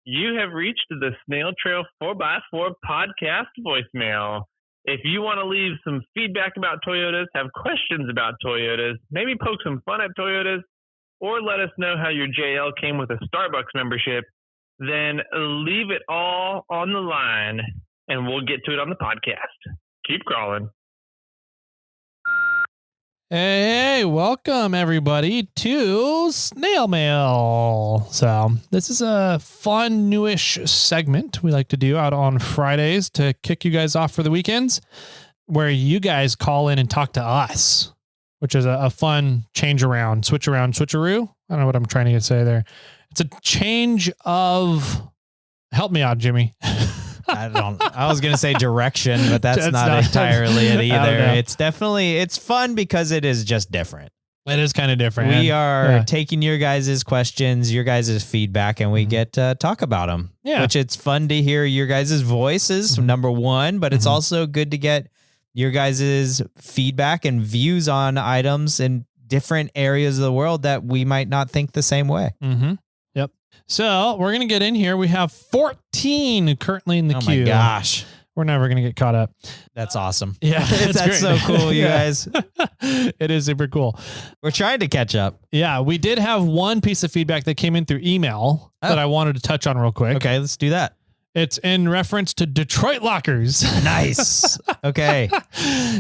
You have reached the Snail Trail 4x4 podcast voicemail. If you want to leave some feedback about Toyotas, have questions about Toyotas, maybe poke some fun at Toyotas, or let us know how your JL came with a Starbucks membership, then leave it all on the line and we'll get to it on the podcast. Keep crawling. Hey, welcome everybody to SnailMail. So this is a fun newish segment we like to do out on Fridays to kick you guys off for the weekends, where you guys call in and talk to us, which is a fun change around, switch around, switcheroo. I don't know what I'm trying to say there. It's a change of, help me out, Jimmy. I was going to say direction, but that's not entirely it either. It's fun because it is just different. It is kind of different. We are taking your guys' questions, your guys' feedback, and we get to talk about them. Yeah. Which it's fun to hear your guys' voices, number one, but it's also good to get your guys' feedback and views on items in different areas of the world that we might not think the same way. Mm-hmm. Yep. So we're going to get in here. We have 14 currently in the queue. Oh my gosh. We're never going to get caught up. That's awesome. Yeah. That's so cool, you guys. It is super cool. We're trying to catch up. Yeah. We did have one piece of feedback that came in through email that I wanted to touch on real quick. Okay, let's do that. It's in reference to Detroit lockers. Nice. Okay.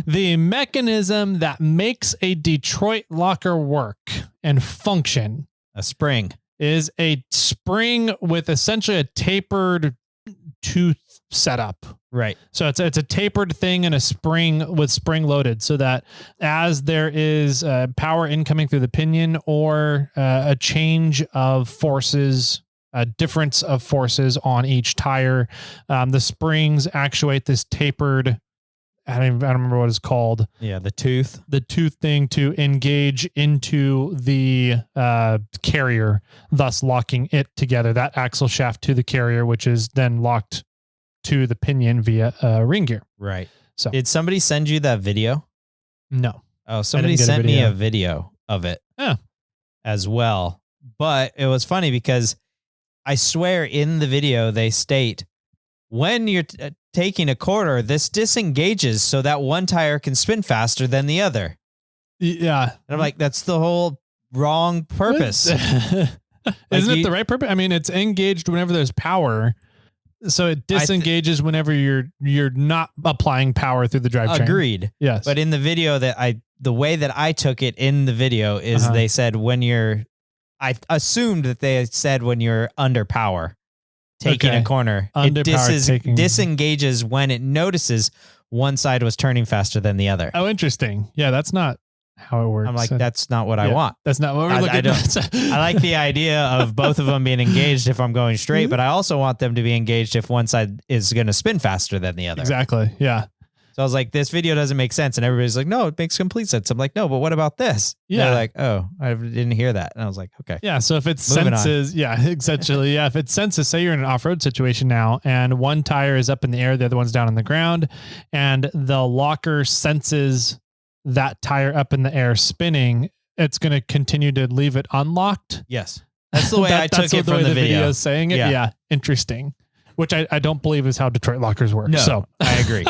The mechanism that makes a Detroit locker work and function. A spring. Is a spring with essentially a tapered tooth setup. Right. So it's a tapered thing and a spring with spring loaded, so that as there is power incoming through the pinion or a change of forces, a difference of forces on each tire, the springs actuate this tapered, I don't remember what it's called. Yeah, the tooth thing to engage into the carrier, thus locking it together, that axle shaft to the carrier, which is then locked to the pinion via ring gear. Right. So did somebody send you that video? No. Oh, somebody sent me a video of it as well. But it was funny because I swear in the video they state, when you're taking a quarter, this disengages so that one tire can spin faster than the other. Yeah. And I'm like, that's the whole wrong purpose. Isn't it the right purpose? I mean, it's engaged whenever there's power. So it disengages whenever you're not applying power through the drivetrain. Agreed. Yes. But in the video the way that I took it in the video is they said I assumed that they said when you're under power. Taking a corner, it disengages when it notices one side was turning faster than the other. Oh, interesting. Yeah, that's not how it works. I'm like, that's not what I want. That's not what we're looking at. I like the idea of both of them being engaged if I'm going straight, but I also want them to be engaged if one side is going to spin faster than the other. Exactly. Yeah. So I was like, this video doesn't make sense. And everybody's like, no, it makes complete sense. I'm like, no, but what about this? Yeah. They're like, oh, I didn't hear that. And I was like, okay. Yeah. So if it senses, essentially, if it senses, say you're in an off-road situation now and one tire is up in the air, the other one's down on the ground, and the locker senses that tire up in the air spinning, it's going to continue to leave it unlocked. Yes. That's the way I took it from the video is saying it. Yeah. Interesting. Which I don't believe is how Detroit lockers work. No, so I agree.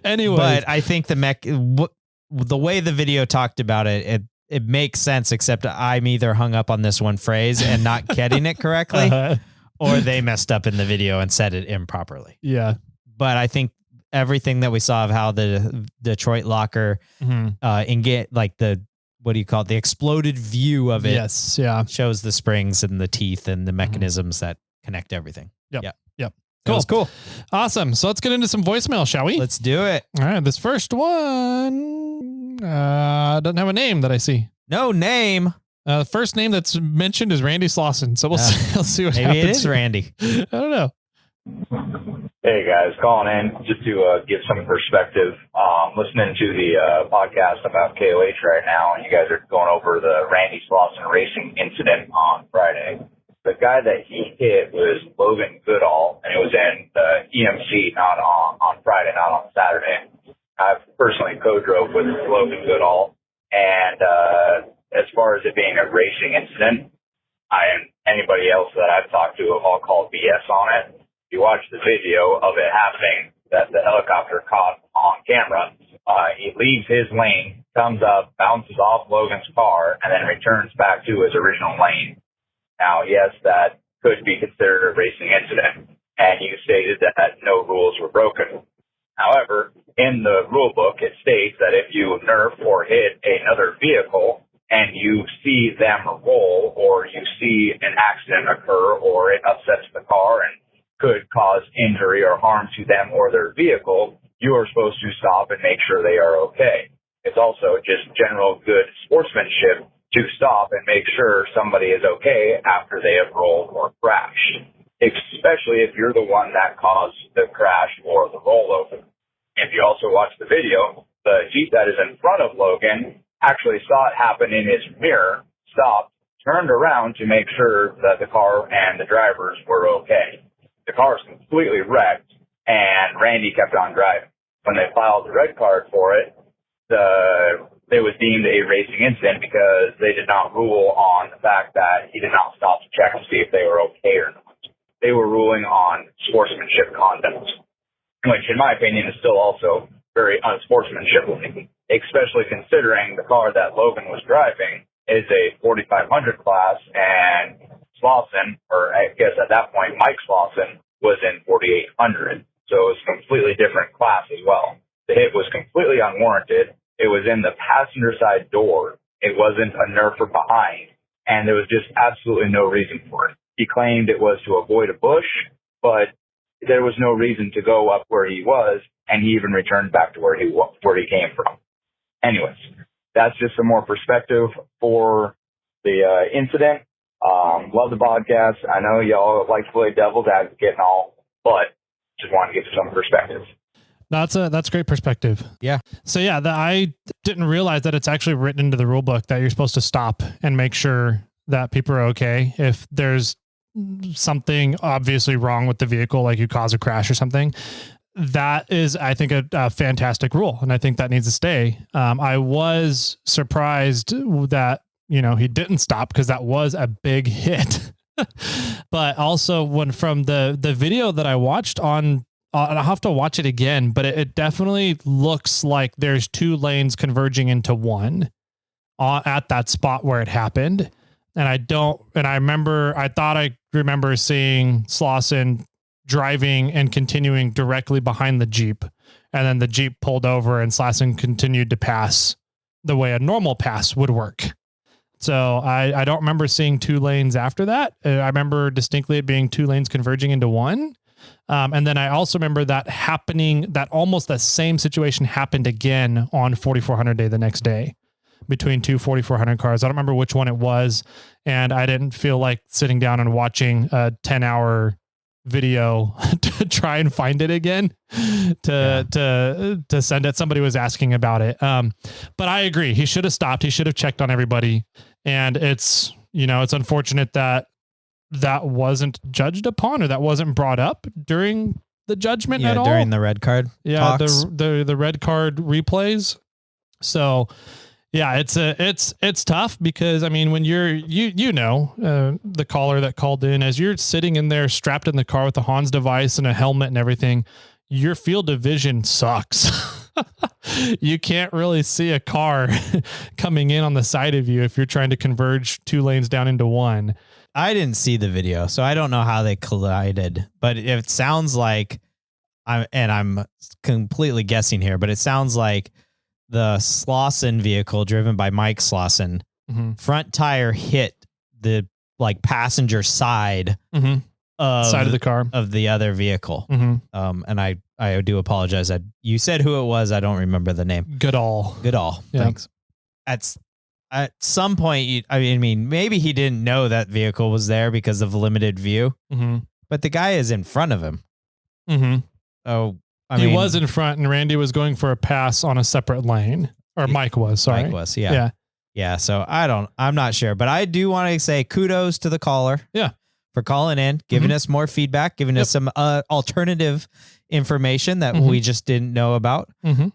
Anyway, but I think the way the video talked about it makes sense, except I'm either hung up on this one phrase and not getting it correctly, or they messed up in the video and said it improperly. Yeah. But I think everything that we saw of how the Detroit locker what do you call it? The exploded view of it. Yes. Yeah. Shows the springs and the teeth and the mechanisms that connect everything. Yep. Cool. Awesome. So let's get into some voicemail, shall we? Let's do it. All right. This first one doesn't have a name that I see. No name. The first name that's mentioned is Randy Slauson. So we'll see what happens. Maybe it is Randy. I don't know. Hey guys, calling in just to give some perspective. Listening to the podcast about KOH right now, and you guys are going over the Randy Slauson racing incident on Friday. The guy that he hit was Logan Goodall, and it was in the EMC, not on Friday, not on Saturday. I've personally co-drove with Logan Goodall, and as far as it being a racing incident, And anybody else that I've talked to have all called BS on it. You watch the video of it happening that the helicopter caught on camera. He leaves his lane, comes up, bounces off Logan's car, and then returns back to his original lane. Now, yes, that could be considered a racing incident, and you stated that no rules were broken. However, in the rule book, it states that if you nerf or hit another vehicle and you see them roll or you see an accident occur or it upsets the car and could cause injury or harm to them or their vehicle, you are supposed to stop and make sure they are okay. It's also just general good sportsmanship to stop and make sure somebody is okay after they have rolled or crashed, especially if you're the one that caused the crash or the rollover. If you also watch the video, the Jeep that is in front of Logan actually saw it happen in his mirror, stopped, turned around to make sure that the car and the drivers were okay. The car was completely wrecked, and Randy kept on driving. When they filed the red card for it, it was deemed a racing incident because they did not rule on the fact that he did not stop to check to see if they were okay or not. They were ruling on sportsmanship conduct, which in my opinion is still also very unsportsmanship-like, especially considering the car that Logan was driving is a 4500 class, and Slauson, or I guess at that point Mike Slauson, was in 4800. So it was a completely different class as well. The hit was completely unwarranted. It was in the passenger side door. It wasn't a nerf from behind, and there was just absolutely no reason for it. He claimed it was to avoid a bush, but there was no reason to go up where he was, and he even returned back to where he came from. Anyways, that's just some more perspective for the incident. Love the podcast. I know y'all like to play devil's advocate and all, but just want to give some perspective. That's great perspective. Yeah. So yeah, I didn't realize that it's actually written into the rule book that you're supposed to stop and make sure that people are okay. If there's something obviously wrong with the vehicle, like you cause a crash or something, that is, I think, a fantastic rule. And I think that needs to stay. I was surprised that, he didn't stop because that was a big hit. But also from the video that I watched and I'll have to watch it again, but it definitely looks like there's two lanes converging into one at that spot where it happened. And I thought I remember seeing Slauson driving and continuing directly behind the Jeep. And then the Jeep pulled over and Slauson continued to pass the way a normal pass would work. So I don't remember seeing two lanes after that. I remember distinctly it being two lanes converging into one. And then I also remember that almost the same situation happened again on 4400 day the next day between two 4400 cars. I don't remember which one it was. And I didn't feel like sitting down and watching a 10-hour video to try and find it again to send it. Somebody was asking about it. But I agree. He should have stopped. He should have checked on everybody. And it's unfortunate that wasn't judged upon or that wasn't brought up during the judgment at all. During the red card. Yeah. Talks. The red card replays. So yeah, it's tough because when you're, the caller that called in, as you're sitting in there strapped in the car with the Hans device and a helmet and everything, your field of vision sucks. You can't really see a car coming in on the side of you if you're trying to converge two lanes down into one. I didn't see the video, so I don't know how they collided, but it sounds like I'm completely guessing here, but it sounds like the Slauson vehicle driven by Mike Slauson, front tire hit the passenger side of the car of the other vehicle. And I do apologize. You said who it was. I don't remember the name. Goodall. Yeah. Thanks. At some point, maybe he didn't know that vehicle was there because of limited view, but the guy is in front of him. Oh, he was in front and Randy was going for a pass on a separate lane, or Mike was, sorry. Mike was, yeah. Yeah. So I'm not sure, but I do want to say kudos to the caller. Yeah. For calling in, giving us more feedback, giving us some alternative information that we just didn't know about.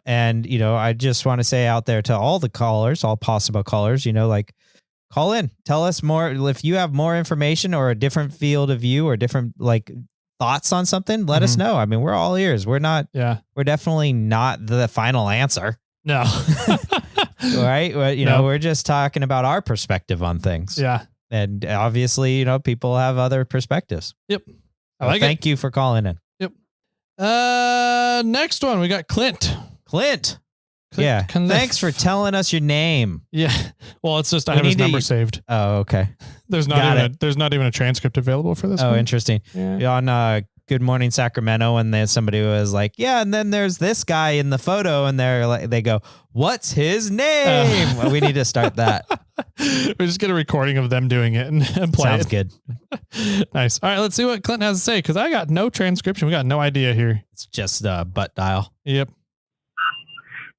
And, I just want to say out there to all the callers, all possible callers, call in. Tell us more. If you have more information or a different field of view or different like thoughts on something, let us know. I mean, we're all ears. We're definitely not the final answer. No. Right. Well, you know, we're just talking about our perspective on things. Yeah. And obviously, you know, people have other perspectives. Yep. Thank you for calling in. Yep. Next one, we got Clint. Clint. Thanks for telling us your name. Yeah. Well, it's just I have his number saved. Oh, okay. There's not even a transcript available for this. Oh, one. Interesting. Yeah. On Good Morning Sacramento, and then somebody was like, "Yeah," and then there's this guy in the photo, and they go, "What's his name?" Well, we need to start that. We just get a recording of them doing it and play Sounds it. good. Nice. All right, let's see what Clint has to say because I got no transcription. We got no idea here. It's just a butt dial. Yep.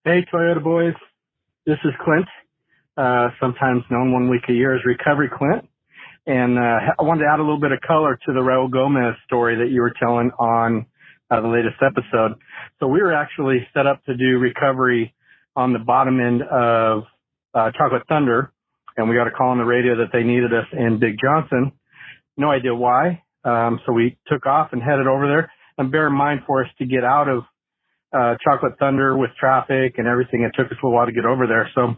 Hey, Toyota boys. This is Clint, sometimes known 1 week a year as Recovery Clint. And I wanted to add a little bit of color to the Raul Gomez story that you were telling on the latest episode. So we were actually set up to do recovery on the bottom end of Chocolate Thunder, and we got a call on the radio that they needed us in Big Johnson. No idea why. So we took off and headed over there. And bear in mind, for us to get out of Chocolate Thunder with traffic and everything, it took us a while to get over there. So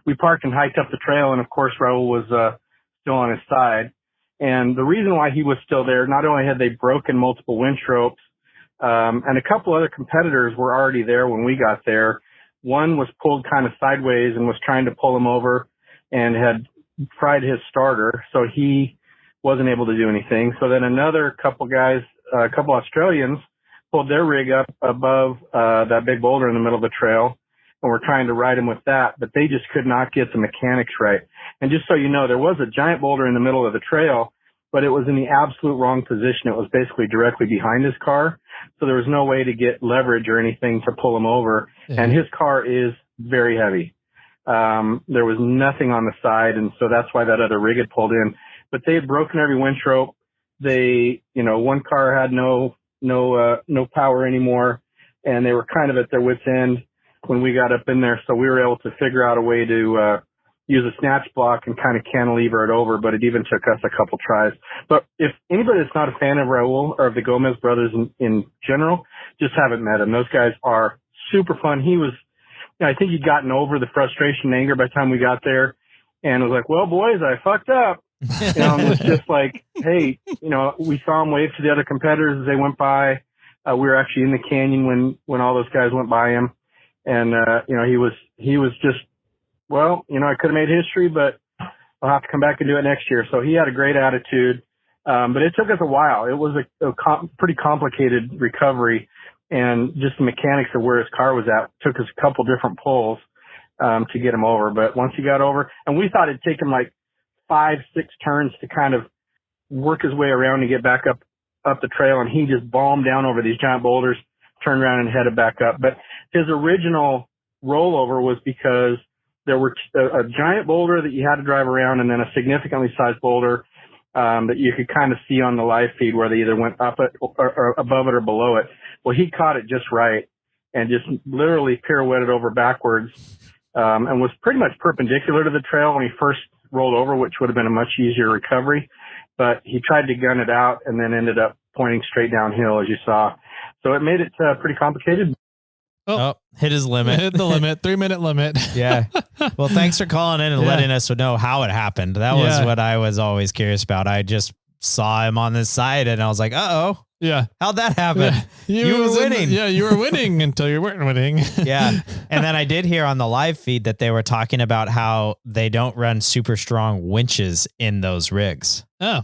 we parked and hiked up the trail, and of course Raul was still on his side. And the reason why he was still there, not only had they broken multiple winch ropes, and a couple other competitors were already there when we got there. One was pulled kind of sideways and was trying to pull him over and had fried his starter, so he wasn't able to do anything. So then another couple guys, a couple Australians, pulled their rig up above that big boulder in the middle of the trail, and we're trying to ride him with that, but they just could not get the mechanics right. And just so you know, there was a giant boulder in the middle of the trail, but it was in the absolute wrong position. It was basically directly behind his car, so there was no way to get leverage or anything to pull him over. Yeah. And his car is very heavy. There was nothing on the side, and so that's why that other rig had pulled in. But they had broken every winch rope. They, one car had no power anymore, and they were kind of at their wits' end when we got up in there. So we were able to figure out a way to use a snatch block and kind of cantilever it over, but it even took us a couple tries. But if anybody that's not a fan of Raul or of the Gomez brothers in general, just haven't met him. Those guys are super fun. He was, I think he'd gotten over the frustration and anger by the time we got there, and was like, "Well, boys, I fucked up." And it's just like, hey, we saw him wave to the other competitors as they went by. We were actually in the canyon when all those guys went by him. And, he was just, I could have made history, but I'll have to come back and do it next year. So he had a great attitude. But it took us a while. It was a pretty complicated recovery, and just the mechanics of where his car was at took us a couple different pulls, to get him over. But once he got over, and we thought it'd take him like 5-6 turns to kind of work his way around and get back up the trail, and he just bombed down over these giant boulders, turned around and headed back up. But his original rollover was because there were a giant boulder that you had to drive around, and then a significantly sized boulder that you could kind of see on the live feed where they either went up it or above it or below it. Well, he caught it just right and just literally pirouetted over backwards, and was pretty much perpendicular to the trail when he first rolled over, which would have been a much easier recovery. But he tried to gun it out and then ended up pointing straight downhill, as you saw. So it made it pretty complicated. Oh, hit his limit. Hit the limit, 3-minute limit. Yeah. Well, thanks for calling in and letting us know how it happened. That was what I was always curious about. I just saw him on this side and I was like, uh-oh. Yeah. How'd that happen? Yeah. You were winning. You were winning until you weren't winning. Yeah. And then I did hear on the live feed that they were talking about how they don't run super strong winches in those rigs. Oh,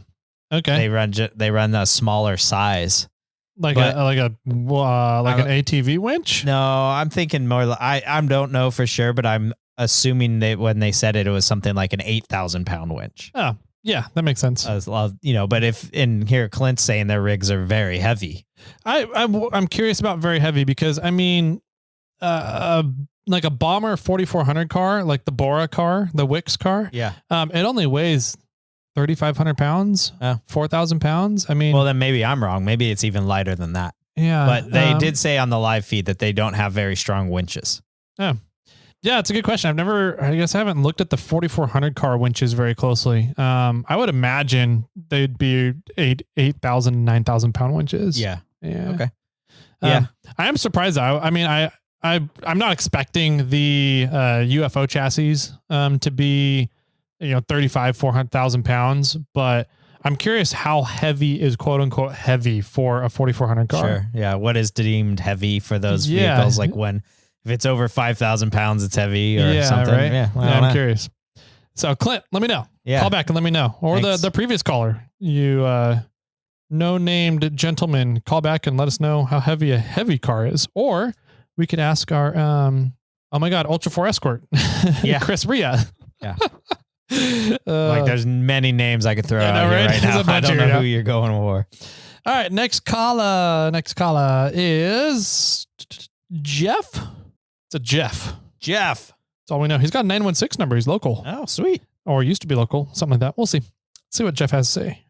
okay. They run a smaller size. Like an ATV winch? No, I'm thinking more. I don't know for sure, but I'm assuming that when they said it was something like an 8,000 pound winch. Oh, yeah, that makes sense. But if in here Clint's saying their rigs are very heavy. I'm curious about very heavy because I mean, like a Bomber 4400 car, like the Bora car, the Wix car. Yeah. It only weighs 3,500 pounds, 4,000 pounds. I mean, well, then maybe I'm wrong. Maybe it's even lighter than that. Yeah. But they did say on the live feed that they don't have very strong winches. Yeah. Yeah, it's a good question. I haven't looked at the 4400 car winches very closely. I would imagine they'd be 8,000, 9,000 pound winches. Yeah. Okay. Yeah. I am surprised though. I mean, I'm not expecting the UFO chassis to be 400,000 pounds, but I'm curious how heavy is quote unquote heavy for a 4400 car. Sure. Yeah. What is deemed heavy for those vehicles? Like if it's over 5,000 pounds, it's heavy or something. Right? Yeah. I'm curious. So Clint, let me know. Yeah. Call back and let me know. Or the previous caller, you no named gentleman, call back and let us know how heavy a heavy car is. Or we could ask our oh my God, Ultra 4 Escort. Chris Ria. Yeah. Like there's many names I could throw out here right now. I don't know who you're going for. All right, next caller is Jeff. It's a Jeff. That's all we know. He's got a 916 number. He's local. Oh, sweet. Or used to be local, something like that. We'll see. See what Jeff has to say.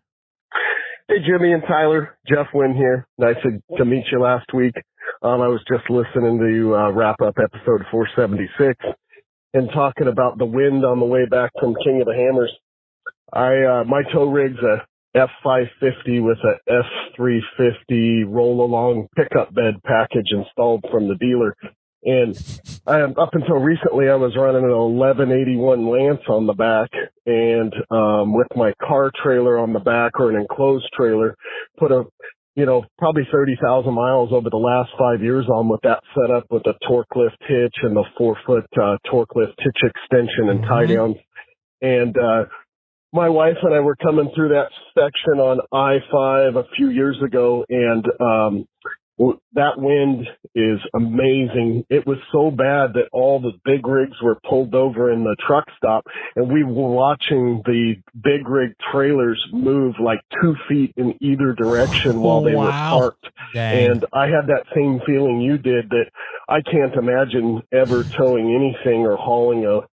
Hey, Jimmy and Tyler. Jeff Wynn here. Nice to meet you last week. I was just listening to wrap up episode 476. And talking about the wind on the way back from King of the Hammers. My tow rig's a F550 with a F350 roll-along pickup bed package installed from the dealer. And up until recently, I was running an 1181 Lance on the back, and with my car trailer on the back, or an enclosed trailer, put probably 30,000 miles over the last 5 years on with that setup with the torque lift hitch and the 4-foot torque lift hitch extension and tie downs. And my wife and I were coming through that section on I-5 a few years ago, and that wind is amazing. It was so bad that all the big rigs were pulled over in the truck stop, and we were watching the big rig trailers move like 2 feet in either direction while they were parked. Dang. And I had that same feeling you did, that I can't imagine ever towing anything or hauling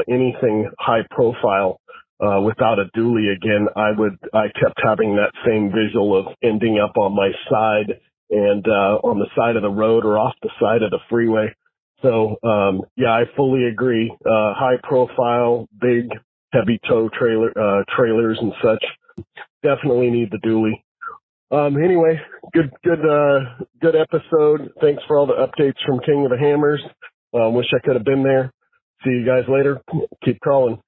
anything high profile without a dually again. I kept having that same visual of ending up on my side and on the side of the road or off the side of the freeway. So, I fully agree. High profile, big, heavy tow trailers and such definitely need the dually. Anyway, good episode. Thanks for all the updates from King of the Hammers. Wish I could have been there. See you guys later. Keep crawling.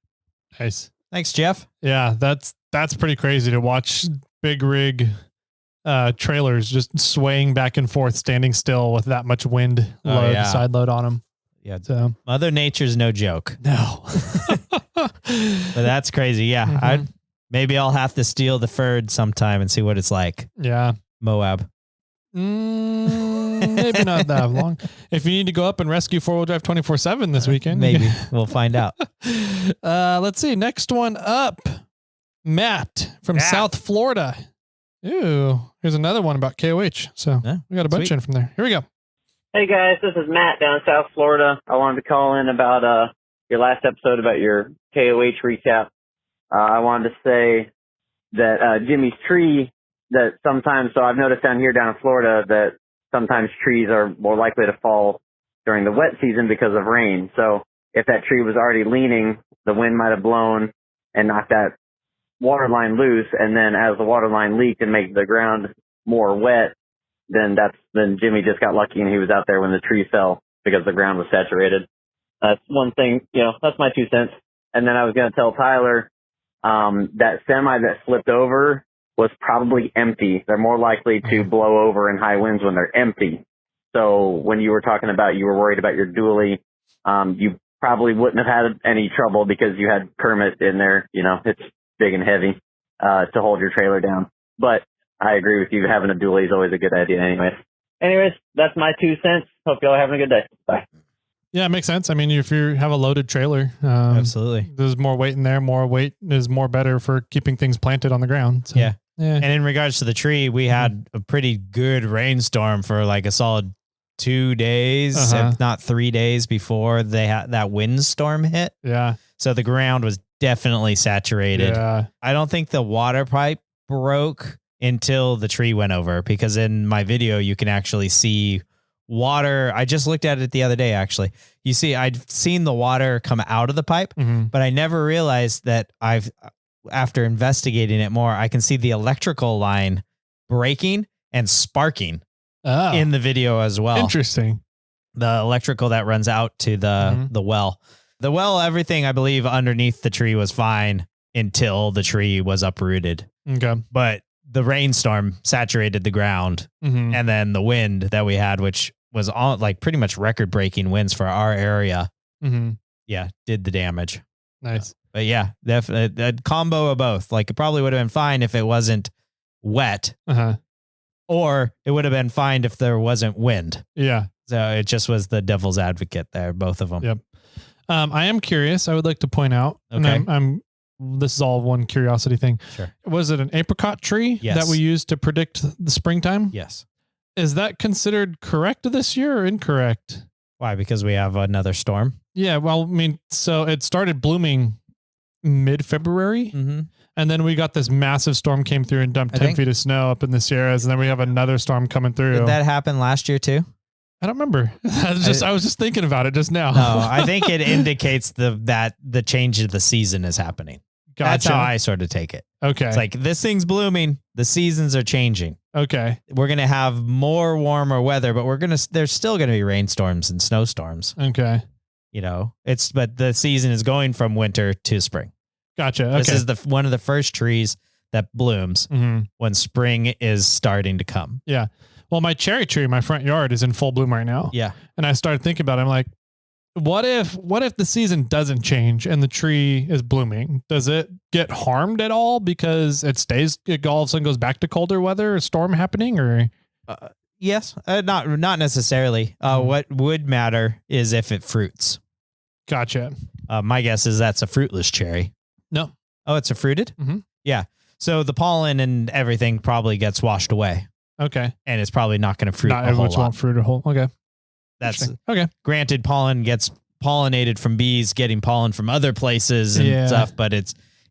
Nice. Thanks, Jeff. Yeah, that's pretty crazy to watch big rig trailers just swaying back and forth, standing still with that much wind side load on them. Yeah. So Mother Nature's no joke. No. But that's crazy. Yeah. Mm-hmm. Maybe I'll have to steal the Ferd sometime and see what it's like. Yeah. Moab. Maybe not that long. If you need to go up and rescue 4-wheel drive 24/7 this weekend, maybe we'll find out. Let's see. Next one up, Matt from South Florida. Ooh, here's another one about KOH. So we got a bunch in from there. Here we go. Hey guys, this is Matt down in South Florida. I wanted to call in about your last episode about your KOH recap. I wanted to say that Jimmy's tree, that sometimes, so I've noticed down in Florida that sometimes trees are more likely to fall during the wet season because of rain. So if that tree was already leaning, the wind might have blown and knocked that water line loose, and then as the water line leaked and made the ground more wet, then Jimmy just got lucky and he was out there when the tree fell because the ground was saturated. That's one thing, that's my 2 cents. And then I was going to tell Tyler, that semi that flipped over was probably empty. They're more likely to blow over in high winds when they're empty. So when you were talking about you were worried about your dually, you probably wouldn't have had any trouble because you had Kermit in there. It's big and heavy to hold your trailer down. But I agree with you. Having a dually is always a good idea anyways, that's my 2 cents. Hope y'all are having a good day. Bye. Yeah, it makes sense. I mean, if you have a loaded trailer, absolutely, there's more weight in there. More weight is more better for keeping things planted on the ground. So, yeah. And in regards to the tree, we had a pretty good rainstorm for like a solid 2 days, if not 3 days before they had that windstorm hit. Yeah. So the ground was definitely saturated. Yeah. I don't think the water pipe broke until the tree went over, because in my video, you can actually see water. I just looked at it the other day, actually. You see, I'd seen the water come out of the pipe, but I never realized that after investigating it more, I can see the electrical line breaking and sparking in the video as well. Interesting. The electrical that runs out to the well. The well, everything I believe underneath the tree was fine until the tree was uprooted. Okay. But the rainstorm saturated the ground, and then the wind that we had, which was all like pretty much record-breaking winds for our area, did the damage. Nice. But yeah, definitely a combo of both. Like it probably would have been fine if it wasn't wet, or it would have been fine if there wasn't wind. Yeah. So it just was the devil's advocate there, both of them. Yep. I am curious. I would like to point out, and this is all one curiosity thing. Sure. Was it an apricot tree that we used to predict the springtime? Yes. Is that considered correct this year or incorrect? Why? Because we have another storm? Yeah. Well, I mean, so it started blooming mid-February, and then we got this massive storm came through and dumped 10 feet of snow up in the Sierras, and then we have another storm coming through. Did that happen last year too? I don't remember. I was just thinking about it just now. No, I think it indicates that the change of the season is happening. Gotcha. That's how I sort of take it. Okay. It's like this thing's blooming. The seasons are changing. Okay. We're going to have more warmer weather, but there's still going to be rainstorms and snowstorms. Okay. You know, but the season is going from winter to spring. Gotcha. Okay. This is one of the first trees that blooms when spring is starting to come. Yeah. Well, my cherry tree in my front yard is in full bloom right now. Yeah. And I started thinking about it. I'm like, what if the season doesn't change and the tree is blooming? Does it get harmed at all because it all of a sudden goes back to colder weather, a storm happening, or? Yes. Not necessarily. What would matter is if it fruits. Gotcha. My guess is that's a fruitless cherry. No. Oh, it's a fruited? Yeah. So the pollen and everything probably gets washed away. Okay. And it's probably not going to fruit a whole lot. Won't fruit a whole. Okay. That's okay. Granted, pollen gets pollinated from bees getting pollen from other places and stuff, but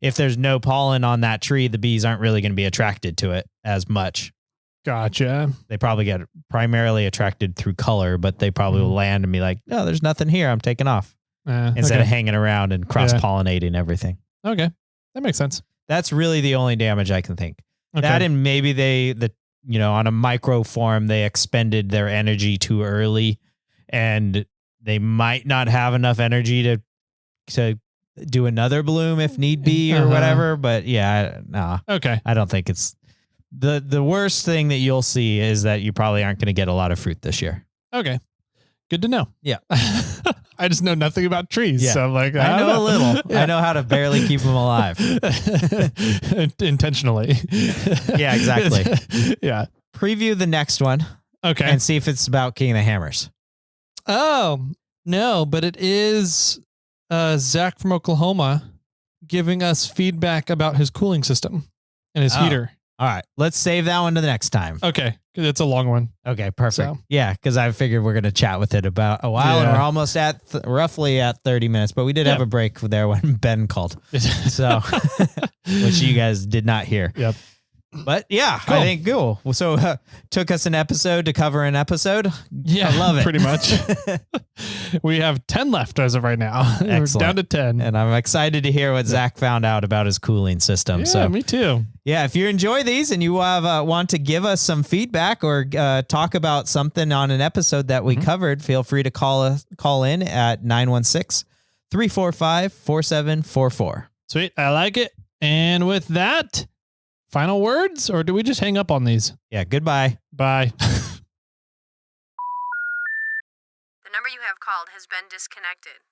if there's no pollen on that tree, the bees aren't really going to be attracted to it as much. Gotcha. They probably get primarily attracted through color, but they probably will land and be like, no, there's nothing here. I'm taking off. Instead of hanging around and cross-pollinating everything. Okay. That makes sense. That's really the only damage I can think. Okay. That and maybe on a micro form, they expended their energy too early and they might not have enough energy to do another bloom if need be or whatever. But no. Okay. I don't think it's the worst thing that you'll see is that you probably aren't going to get a lot of fruit this year. Okay. Good to know. Yeah. I just know nothing about trees. Yeah. So I'm like, I know a little. Yeah. I know how to barely keep them alive. Intentionally. Yeah, exactly. Yeah. Preview the next one. Okay. And see if it's about King of the Hammers. Oh, no, but it is Zach from Oklahoma giving us feedback about his cooling system and his heater. All right. Let's save that one to the next time. Okay. It's a long one. Okay, perfect. So. Yeah, because I figured we're going to chat with it about a while, and we're almost at roughly at 30 minutes, but we did have a break there when Ben called, so which you guys did not hear. Yep. But yeah, cool. I think cool. So took us an episode to cover an episode. Yeah, I love it. Pretty much. We have 10 left as of right now. Excellent. We're down to 10. And I'm excited to hear what Zach found out about his cooling system. Yeah, so me too. Yeah, if you enjoy these and you want to give us some feedback or talk about something on an episode that we covered, feel free to call in at 916-345-4744. Sweet. I like it. And with that, final words, or do we just hang up on these? Yeah, goodbye. Bye. The number you have called has been disconnected.